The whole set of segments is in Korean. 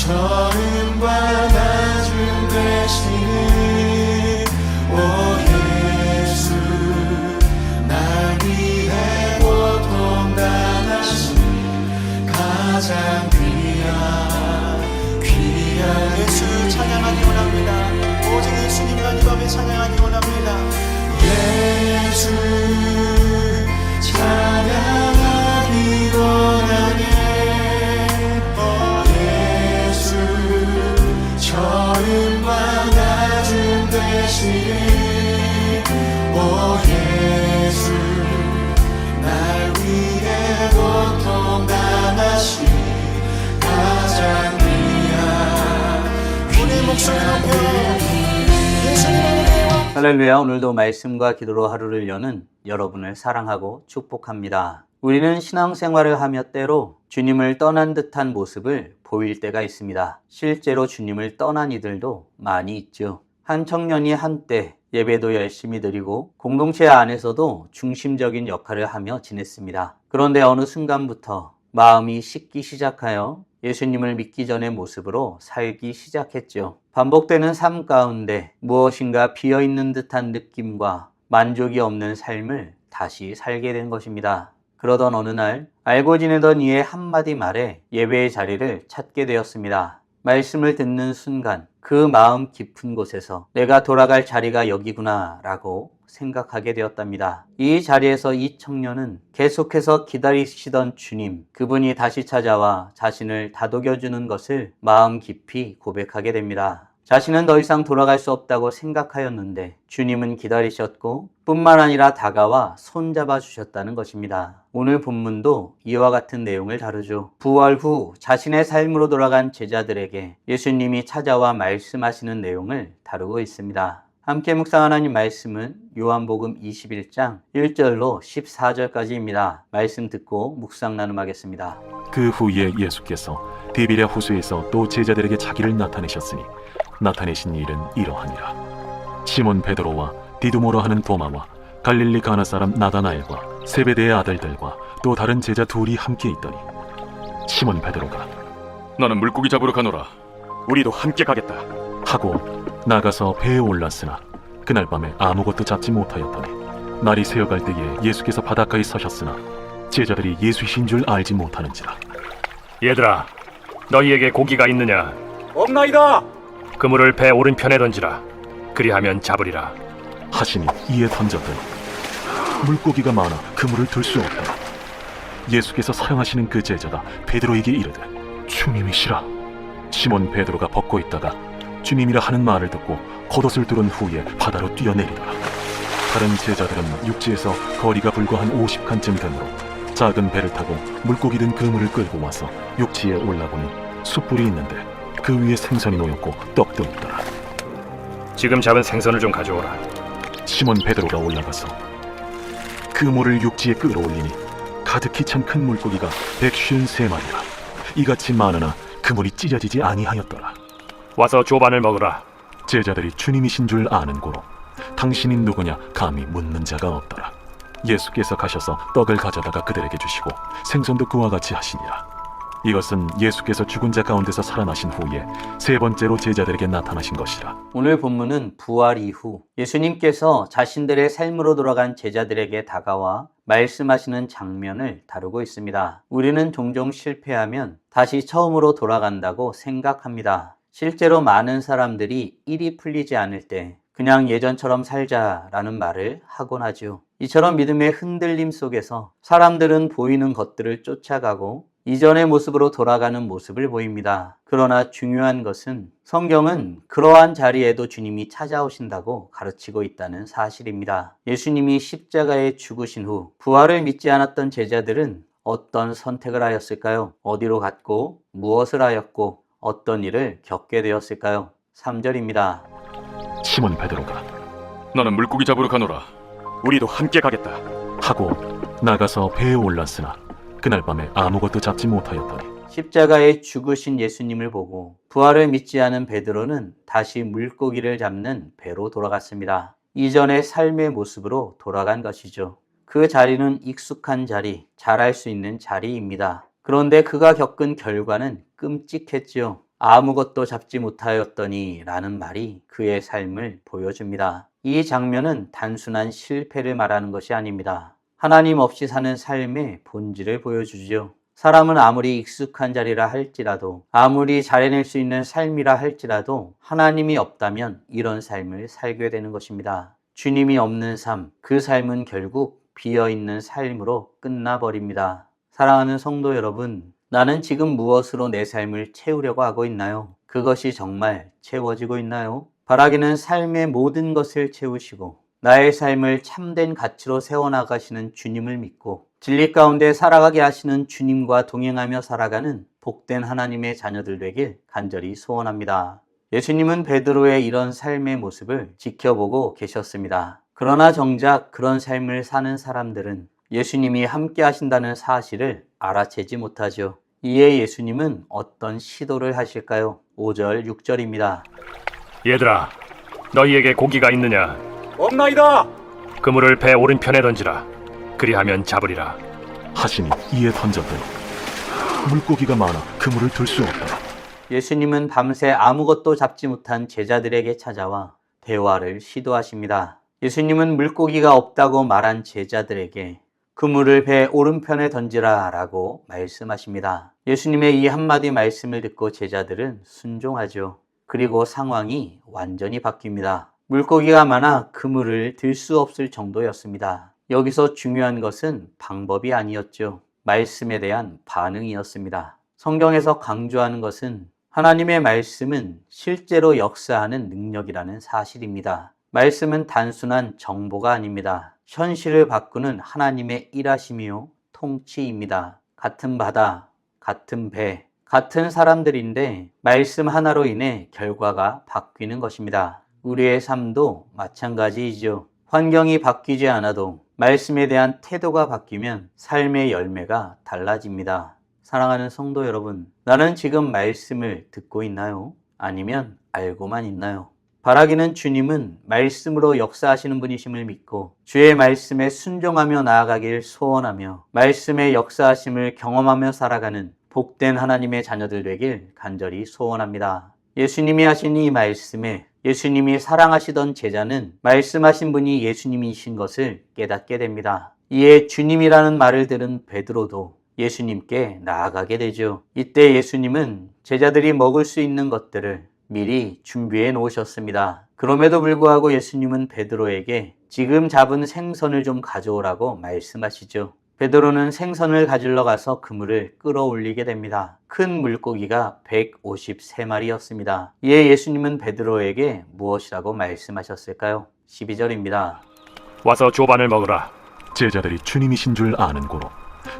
처음과 나중 되시는 오 예수 날 위해 고통 당하신 가장 귀한 예수 찬양하기 원합니다. 오직 예수님만 이 밤에 찬양하기 원합니다. 예수 찬양하기 원하네. 예수 처음과 나중 되시는 오 예수 날 위해 고통 당하신 가장 귀한 우리 목소리 높여 할렐루야. 오늘도 말씀과 기도로 하루를 여는 여러분을 사랑하고 축복합니다. 우리는 신앙생활을 하며 때로 주님을 떠난 듯한 모습을 보일 때가 있습니다. 실제로 주님을 떠난 이들도 많이 있죠. 한 청년이 한때 예배도 열심히 드리고 공동체 안에서도 중심적인 역할을 하며 지냈습니다. 그런데 어느 순간부터 마음이 식기 시작하여 예수님을 믿기 전의 모습으로 살기 시작했죠. 반복되는 삶 가운데 무엇인가 비어있는 듯한 느낌과 만족이 없는 삶을 다시 살게 된 것입니다. 그러던 어느 날 알고 지내던 이의 한마디 말에 예배의 자리를 찾게 되었습니다. 말씀을 듣는 순간 그 마음 깊은 곳에서 내가 돌아갈 자리가 여기구나 라고 생각하게 되었답니다. 이 자리에서 이 청년은 계속해서 기다리시던 주님, 그분이 다시 찾아와 자신을 다독여주는 것을 마음 깊이 고백하게 됩니다. 자신은 더 이상 돌아갈 수 없다고 생각하였는데 주님은 기다리셨고 뿐만 아니라 다가와 손잡아 주셨다는 것입니다. 오늘 본문도 이와 같은 내용을 다루죠. 부활 후 자신의 삶으로 돌아간 제자들에게 예수님이 찾아와 말씀하시는 내용을 다루고 있습니다. 함께 묵상하는 말씀은 요한복음 21장 1절로 14절까지입니다. 말씀 듣고 묵상 나눔하겠습니다. 그 후에 예수께서 디비랴 호수에서 또 제자들에게 자기를 나타내셨으니 나타내신 일은 이러하니라. 시몬 베드로와 디두모라 하는 도마와 갈릴리 가나 사람 나다나엘과 세베대의 아들들과 또 다른 제자 둘이 함께 있더니 시몬 베드로가 나는 물고기 잡으러 가노라. 우리도 함께 가겠다 하고 나가서 배에 올랐으나 그날 밤에 아무것도 잡지 못하였더니 날이 새어갈 때에 예수께서 바닷가에 서셨으나 제자들이 예수이신 줄 알지 못하는지라. 얘들아, 너희에게 고기가 있느냐? 없나이다 그물을 배 오른편에 던지라. 그리하면 잡으리라 하시니 이에 던졌더니 물고기가 많아 그물을 들 수 없더라. 예수께서 사랑하시는 그 제자가 베드로에게 이르되 주님이시라. 시몬 베드로가 벗고 있다가 주님이라 하는 말을 듣고 겉옷을 두른 후에 바다로 뛰어내리더라. 다른 제자들은 육지에서 거리가 불과 한 50칸쯤 되므로 작은 배를 타고 물고기 든 그물을 끌고 와서 육지에 올라보니 숯불이 있는데 그 위에 생선이 놓였고 떡도 있더라. 지금 잡은 생선을 좀 가져오라. 시몬 베드로가 올라가서 그물을 육지에 끌어올리니 가득히 찬 큰 물고기가 153마리라. 이같이 많으나 그물이 찢어지지 아니하였더라. 와서 조반을 먹으라. 제자들이 주님이신 줄 아는 고로 당신이 누구냐 감히 묻는 자가 없더라. 예수께서 가셔서 떡을 가져다가 그들에게 주시고 생선도 그와 같이 하시니라. 이것은 예수께서 죽은 자 가운데서 살아나신 후에 세 번째로 제자들에게 나타나신 것이라. 오늘 본문은 부활 이후 예수님께서 자신들의 삶으로 돌아간 제자들에게 다가와 말씀하시는 장면을 다루고 있습니다. 우리는 종종 실패하면 다시 처음으로 돌아간다고 생각합니다. 실제로 많은 사람들이 일이 풀리지 않을 때 그냥 예전처럼 살자라는 말을 하곤 하죠. 이처럼 믿음의 흔들림 속에서 사람들은 보이는 것들을 쫓아가고 이전의 모습으로 돌아가는 모습을 보입니다. 그러나 중요한 것은 성경은 그러한 자리에도 주님이 찾아오신다고 가르치고 있다는 사실입니다. 예수님이 십자가에 죽으신 후 부활을 믿지 않았던 제자들은 어떤 선택을 하였을까요? 어디로 갔고 무엇을 하였고 어떤 일을 겪게 되었을까요? 3절입니다. 시몬 베드로가 나는 물고기 잡으러 가노라. 우리도 함께 가겠다 하고 나가서 배에 올랐으나 그날 밤에 아무것도 잡지 못하였더니 십자가에 죽으신 예수님을 보고 부활을 믿지 않은 베드로는 다시 물고기를 잡는 배로 돌아갔습니다. 이전의 삶의 모습으로 돌아간 것이죠. 그 자리는 익숙한 자리, 잘할 수 있는 자리입니다. 그런데 그가 겪은 결과는 끔찍했지요. 아무것도 잡지 못하였더니 라는 말이 그의 삶을 보여줍니다. 이 장면은 단순한 실패를 말하는 것이 아닙니다. 하나님 없이 사는 삶의 본질을 보여주죠. 사람은 아무리 익숙한 자리라 할지라도, 아무리 잘해낼 수 있는 삶이라 할지라도 하나님이 없다면 이런 삶을 살게 되는 것입니다. 주님이 없는 삶, 그 삶은 결국 비어있는 삶으로 끝나버립니다. 사랑하는 성도 여러분, 나는 지금 무엇으로 내 삶을 채우려고 하고 있나요? 그것이 정말 채워지고 있나요? 바라기는 삶의 모든 것을 채우시고 나의 삶을 참된 가치로 세워나가시는 주님을 믿고 진리 가운데 살아가게 하시는 주님과 동행하며 살아가는 복된 하나님의 자녀들 되길 간절히 소원합니다. 예수님은 베드로의 이런 삶의 모습을 지켜보고 계셨습니다. 그러나 정작 그런 삶을 사는 사람들은 예수님이 함께 하신다는 사실을 알아채지 못하죠. 이에 예수님은 어떤 시도를 하실까요? 5절, 6절입니다. 얘들아, 너희에게 고기가 있느냐? 없나이다. 그물을 배 오른편에 던지라. 그리하면 잡으리라. 하시니 이에 던졌더니 물고기가 많아 그물을 들 수 없다. 예수님은 밤새 아무것도 잡지 못한 제자들에게 찾아와 대화를 시도하십니다. 예수님은 물고기가 없다고 말한 제자들에게 그물을 배 오른편에 던지라 라고 말씀하십니다. 예수님의 이 한마디 말씀을 듣고 제자들은 순종하죠. 그리고 상황이 완전히 바뀝니다. 물고기가 많아 그물을 들 수 없을 정도였습니다. 여기서 중요한 것은 방법이 아니었죠. 말씀에 대한 반응이었습니다. 성경에서 강조하는 것은 하나님의 말씀은 실제로 역사하는 능력이라는 사실입니다. 말씀은 단순한 정보가 아닙니다. 현실을 바꾸는 하나님의 일하심이요 통치입니다. 같은 바다, 같은 배, 같은 사람들인데 말씀 하나로 인해 결과가 바뀌는 것입니다. 우리의 삶도 마찬가지이죠. 환경이 바뀌지 않아도 말씀에 대한 태도가 바뀌면 삶의 열매가 달라집니다. 사랑하는 성도 여러분, 나는 지금 말씀을 듣고 있나요? 아니면 알고만 있나요? 바라기는 주님은 말씀으로 역사하시는 분이심을 믿고 주의 말씀에 순종하며 나아가길 소원하며 말씀의 역사하심을 경험하며 살아가는 복된 하나님의 자녀들 되길 간절히 소원합니다. 예수님이 하신 이 말씀에 예수님이 사랑하시던 제자는 말씀하신 분이 예수님이신 것을 깨닫게 됩니다. 이에 주님이라는 말을 들은 베드로도 예수님께 나아가게 되죠. 이때 예수님은 제자들이 먹을 수 있는 것들을 미리 준비해 놓으셨습니다. 그럼에도 불구하고 예수님은 베드로에게 지금 잡은 생선을 좀 가져오라고 말씀하시죠. 베드로는 생선을 가지러 가서 그물을 끌어올리게 됩니다. 큰 물고기가 153마리였습니다. 이에 예수님은 베드로에게 무엇이라고 말씀하셨을까요? 12절입니다. 와서 조반을 먹으라. 제자들이 주님이신 줄 아는 고로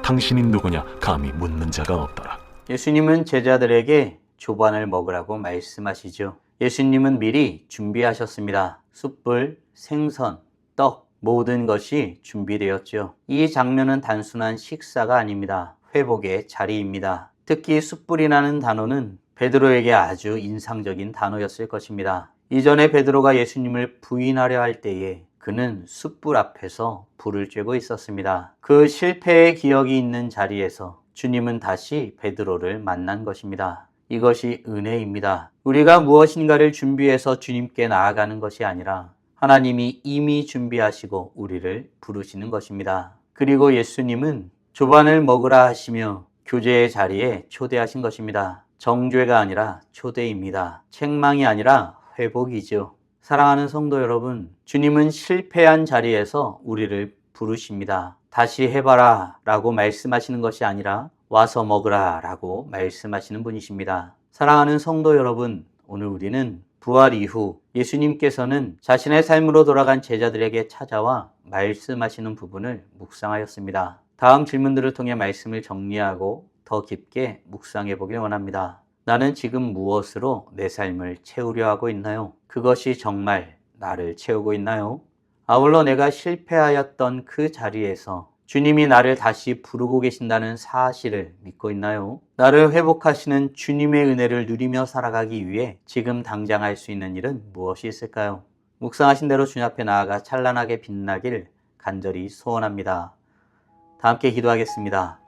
당신이 누구냐 감히 묻는 자가 없더라. 예수님은 제자들에게 조반을 먹으라고 말씀하시죠. 예수님은 미리 준비하셨습니다. 숯불, 생선, 떡, 모든 것이 준비되었죠. 이 장면은 단순한 식사가 아닙니다. 회복의 자리입니다. 특히 숯불이라는 단어는 베드로에게 아주 인상적인 단어였을 것입니다. 이전에 베드로가 예수님을 부인하려 할 때에 그는 숯불 앞에서 불을 쬐고 있었습니다. 그 실패의 기억이 있는 자리에서 주님은 다시 베드로를 만난 것입니다. 이것이 은혜입니다. 우리가 무엇인가를 준비해서 주님께 나아가는 것이 아니라 하나님이 이미 준비하시고 우리를 부르시는 것입니다. 그리고 예수님은 조반을 먹으라 하시며 교제의 자리에 초대하신 것입니다. 정죄가 아니라 초대입니다. 책망이 아니라 회복이죠. 사랑하는 성도 여러분, 주님은 실패한 자리에서 우리를 부르십니다. 다시 해봐라 라고 말씀하시는 것이 아니라 와서 먹으라 라고 말씀하시는 분이십니다. 사랑하는 성도 여러분, 오늘 우리는 부활 이후 예수님께서는 자신의 삶으로 돌아간 제자들에게 찾아와 말씀하시는 부분을 묵상하였습니다. 다음 질문들을 통해 말씀을 정리하고 더 깊게 묵상해 보길 원합니다. 나는 지금 무엇으로 내 삶을 채우려 하고 있나요? 그것이 정말 나를 채우고 있나요? 아울러 내가 실패하였던 그 자리에서 주님이 나를 다시 부르고 계신다는 사실을 믿고 있나요? 나를 회복하시는 주님의 은혜를 누리며 살아가기 위해 지금 당장 할 수 있는 일은 무엇이 있을까요? 묵상하신 대로 주님 앞에 나아가 찬란하게 빛나길 간절히 소원합니다. 다 함께 기도하겠습니다.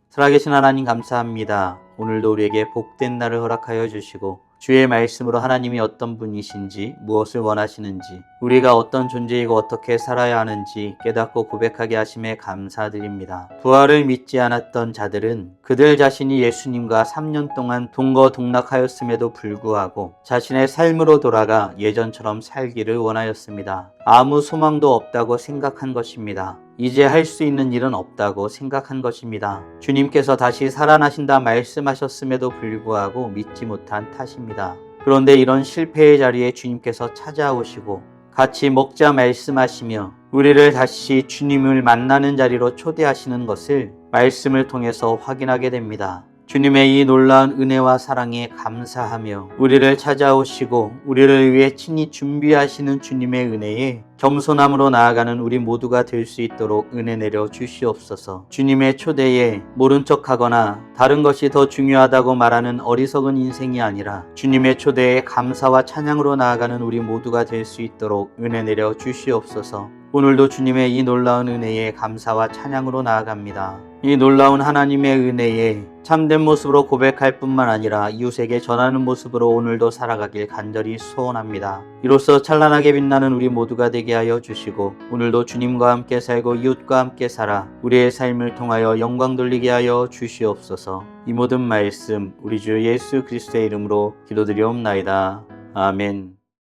살아계신 하나님 감사합니다. 오늘도 우리에게 복된 날을 허락하여 주시고 주의 말씀으로 하나님이 어떤 분이신지, 무엇을 원하시는지, 우리가 어떤 존재이고 어떻게 살아야 하는지 깨닫고 고백하게 하심에 감사드립니다. 부활을 믿지 않았던 자들은 그들 자신이 예수님과 3년 동안 동거동락하였음에도 불구하고 자신의 삶으로 돌아가 예전처럼 살기를 원하였습니다. 아무 소망도 없다고 생각한 것입니다. 이제 할 수 있는 일은 없다고 생각한 것입니다. 주님께서 다시 살아나신다 말씀하셨음에도 불구하고 믿지 못한 탓입니다. 그런데 이런 실패의 자리에 주님께서 찾아오시고 같이 먹자 말씀하시며 우리를 다시 주님을 만나는 자리로 초대하시는 것을 말씀을 통해서 확인하게 됩니다. 주님의 이 놀라운 은혜와 사랑에 감사하며 우리를 찾아오시고 우리를 위해 친히 준비하시는 주님의 은혜에 겸손함으로 나아가는 우리 모두가 될 수 있도록 은혜 내려 주시옵소서. 주님의 초대에 모른 척하거나 다른 것이 더 중요하다고 말하는 어리석은 인생이 아니라 주님의 초대에 감사와 찬양으로 나아가는 우리 모두가 될 수 있도록 은혜 내려 주시옵소서. 오늘도 주님의 이 놀라운 은혜에 감사와 찬양으로 나아갑니다. 이 놀라운 하나님의 은혜에 참된 모습으로 고백할 뿐만 아니라 이웃에게 전하는 모습으로 오늘도 살아가길 간절히 소원합니다. 이로써 찬란하게 빛나는 우리 모두가 되게 하여 주시고 오늘도 주님과 함께 살고 이웃과 함께 살아 우리의 삶을 통하여 영광 돌리게 하여 주시옵소서. 이 모든 말씀 우리 주 예수 그리스도의 이름으로 기도드리옵나이다. 아멘.